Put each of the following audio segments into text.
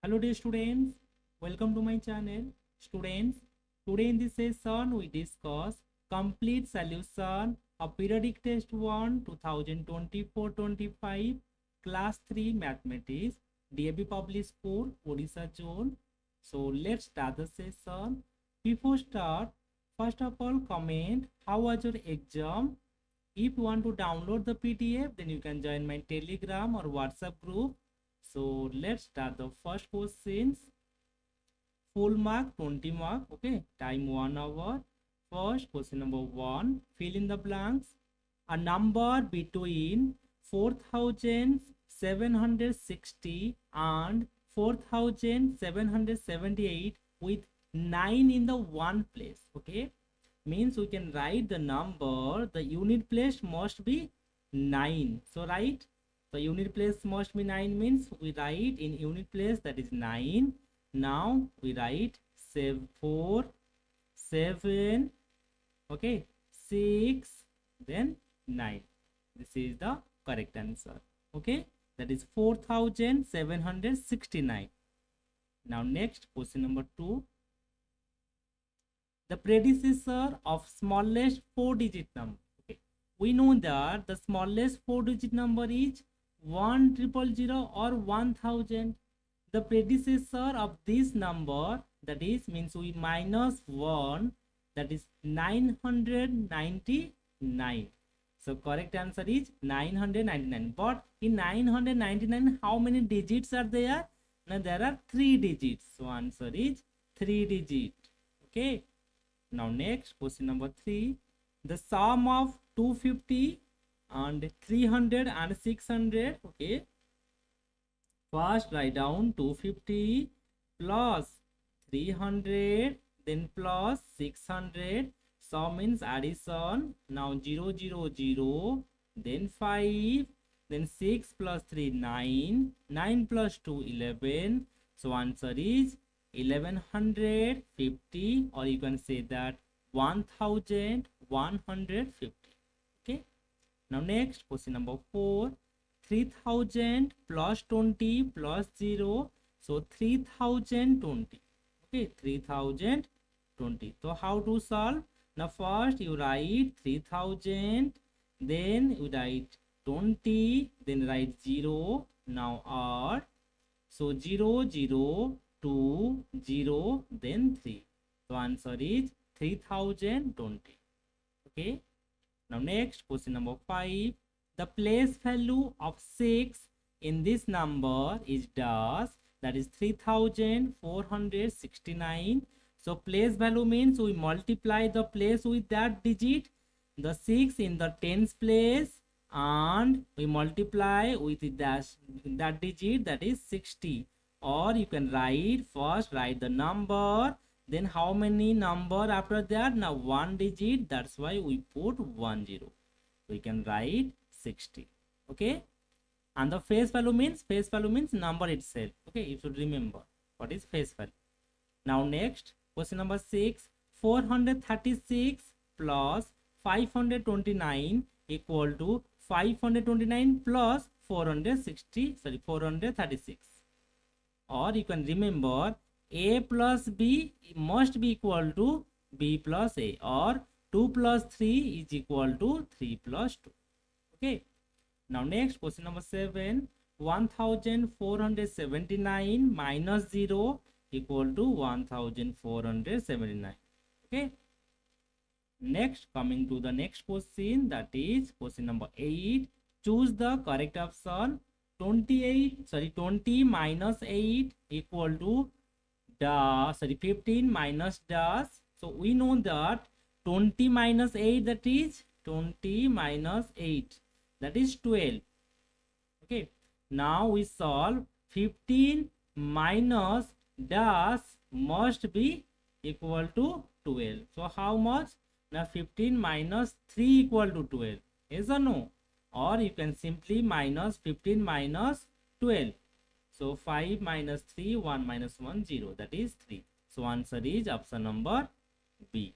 Hello dear students, welcome to my channel. Students, today in this session we discuss complete solution of periodic test 1 2024-25 class 3 mathematics DAV Public School Odisha zone. So let's start the session. Before start, first of all comment how was your exam. If you want to download the PDF, then you can join my Telegram or WhatsApp group. So let's start the first questions. Full mark 20 mark. Okay, time 1 hour. First question number 1, fill in the blanks. A number between 4760 and 4778 with 9 in the one place. Okay, means we can write the number, the unit place must be 9. So right, the unit place must be 9 means we write in unit place, that is 9. Now we write 4 7, okay, 6, then 9. This is the correct answer. Okay, that is 4769. Now next question number 2, the predecessor of smallest 4-digit number. Okay, we know that the smallest 4-digit number is 1000 or 1000. The predecessor of this number, that is means we minus 1, that is 999. So correct answer is 999. But in 999 how many digits are there? Now there are 3 digits. So answer is 3 digit. Okay. Now next question number 3, the sum of 250 and 300 and 600. Okay, first write down 250 plus 300, then plus 600. Sum means addition. Now 0 0 0, then 5, then 6 plus 3 9, 9 plus 2 11. So answer is 1150, or you can say that 1150. Okay. Now next question number 4, 3000 plus 20 plus 0. So 3020. Okay, 3020. So how to solve? Now first you write 3000, then you write 20, then write 0. Now add. So 0 0 2 0, then 3. So answer is 3020. Okay. Now next question number 5, the place value of 6 in this number is dash, that is 3469. So place value means we multiply the place with that digit, the 6 in the tens place, and we multiply with that digit, that is 60. Or you can write, first write the number, then how many number after that? Now 1 digit, that's why we put 10. We can write 60. Okay, and the face value means number itself. Okay, you should remember what is face value. Now next question number 6, 436 plus 529 equal to 529 plus 436. Or you can remember a plus b must be equal to b plus a, or 2 plus 3 is equal to 3 plus 2. Okay. Now next question number 7, 1479 minus 0 equal to 1479. Okay. Next, coming to the next question, that is question number 8. Choose the correct option. 20 minus 8 equal to 15 minus dash. So we know that 20 minus 8, that is 20 minus 8, that is 12. Okay, now we solve 15 minus dash must be equal to 12. So how much? Now 15 minus 3 equal to 12. Yes or no? Or you can simply minus 15 minus 12. So 5 minus 3, 1 minus 1, 0, that is 3. So answer is option number B.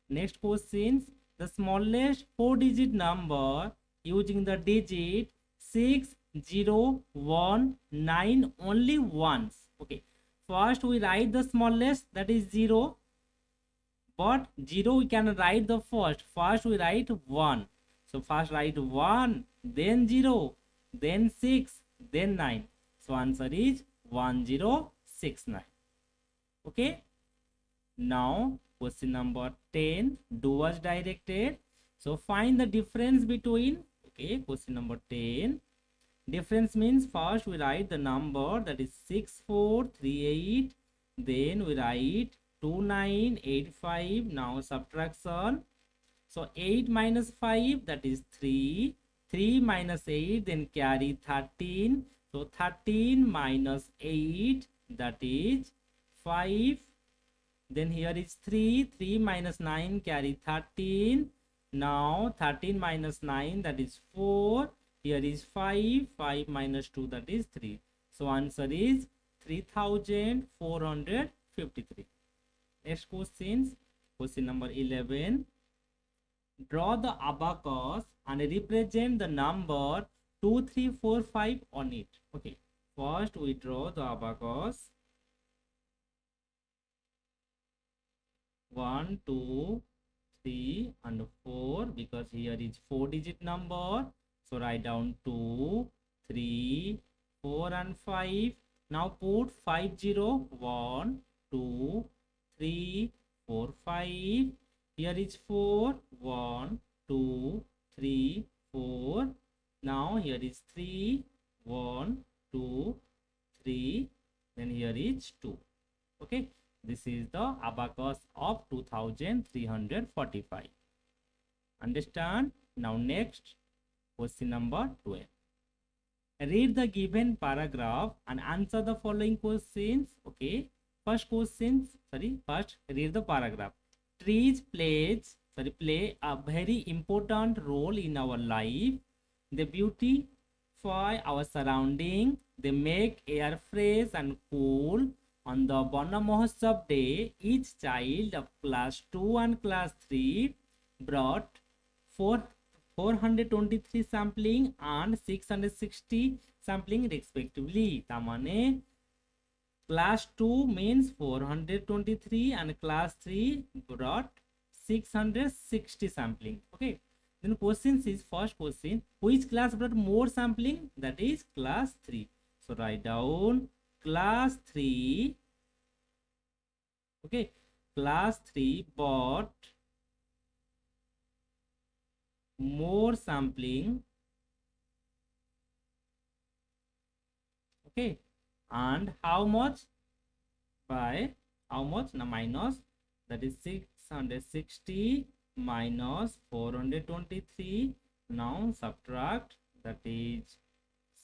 Next questions, the smallest 4-digit number using the digit 6 0 1 9 only once. Okay, first we write the smallest, that is 0, but 0 we can write the first we write 1. So first write 1, then 0, then 6, then 9. So answer is 1069. Okay, now question number 10, do as directed. So find the difference between, okay, question number 10. Difference means first we write the number, that is 6438, then we write 2985. Now subtraction. So 8 minus 5, that is 3. 3 minus 8, then carry 13. So 13 minus 8, that is 5. Then here is 3. 3 minus 9, carry 13. Now 13 minus 9, that is 4. Here is 5. 5 minus 2, that is 3. So answer is 3453. Next questions. Question number 11. Draw the abacus and represent the number 2, 3, 4, 5 on it. Okay, first we draw the abacus. 1, 2, 3 and 4, because here is 4-digit number. So write down 2, 3, 4 and 5. Now put 5, 0, 1, 2, 3, 4, 5. Here is 4, 1, 2, 3, 4. Now here is 3, 1, 2, 3. Then here is 2. Okay, this is the abacus of 2345. Understand? Now next, question number 12. Read the given paragraph and answer the following questions. Okay, first read the paragraph. Trees play a very important role in our life. They beautify our surrounding. They make air fresh and cool. On the Bana Mahotsav day, each child of class 2 and class 3 brought 423 sampling and 660 sampling respectively. Tamane class 2 means 423 and class 3 brought 660 sampling. Okay, then questions is, first question, which class brought more sampling? That is class 3. So write down class 3. Okay, class 3 bought more sampling. Okay, and how much? By how much? Now minus, that is 660 minus 423. Now subtract, that is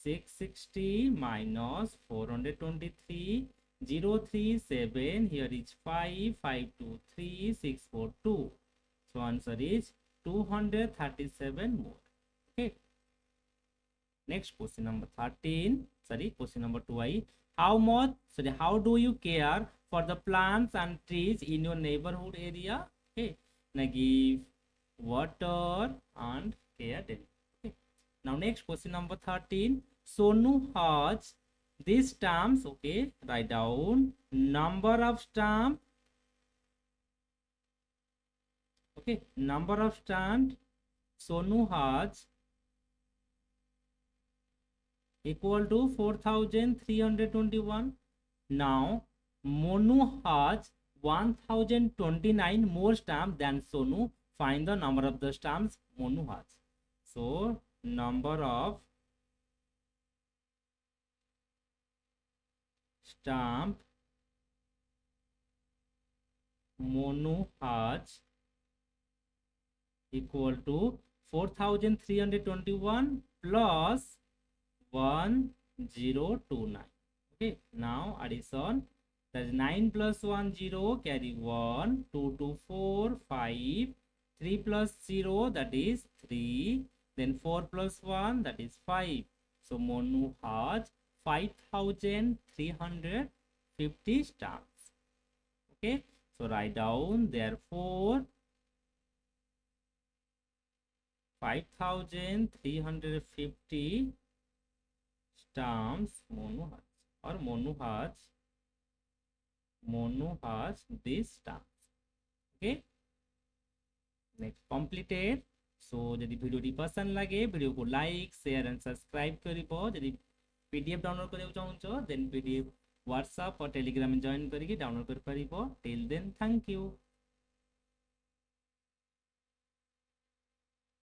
660 minus 423, 037. Here is 5, 523, 642. So answer is 237 more. Okay, next question number 13. Question number 12. How do you care for the plants and trees in your neighborhood area? Okay, now give water and care daily. Okay, now next question number 13. Sonu has these stamps. Okay, write down number of stamp. Okay, number of stamp Sonu has equal to 4321. Now Monu has 1029 more stamps than Sonu. Find the number of the stamps Monu has. So number of stamp Monu has equal to 4321 plus 1029. Okay, now addition, that is 9 plus 1 0, carry 1, 2 2 4 5, 3 plus 0, that is 3, then 4 plus 1, that is 5. So Monu has 5350 stamps. Okay, so write down, therefore 5350 stamps Monu has, or Monu has Monu has this task. Okay, next completed. So যদি ভিডিওটি পছন্দ লাগে ভিডিওକୁ like share and subscribe करिवो যদি PDF download କରିବାକୁ ଚାହୁଁଛ then PDF WhatsApp और Telegram में join करिके डाउनलोड कर परिबो टिल देन थैंक यू।